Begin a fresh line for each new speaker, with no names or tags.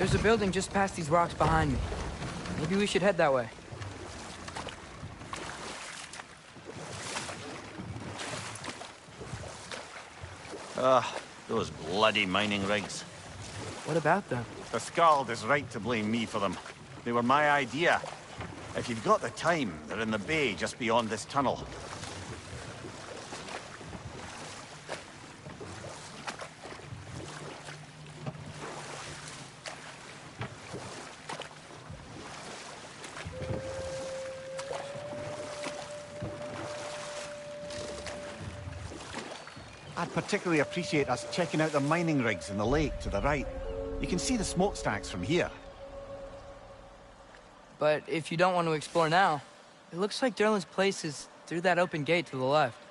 There's a building just past these rocks behind me. Maybe we should head that way.
Those bloody mining rigs.
What about them?
The Skald is right to blame me for them. They were my idea. If you've got the time, they're in the bay just beyond this tunnel. I'd particularly appreciate us checking out the mining rigs in the lake to the right. You can see the smokestacks from here.
But if you don't want to explore now, it looks like Durlin's place is through that open gate to the left.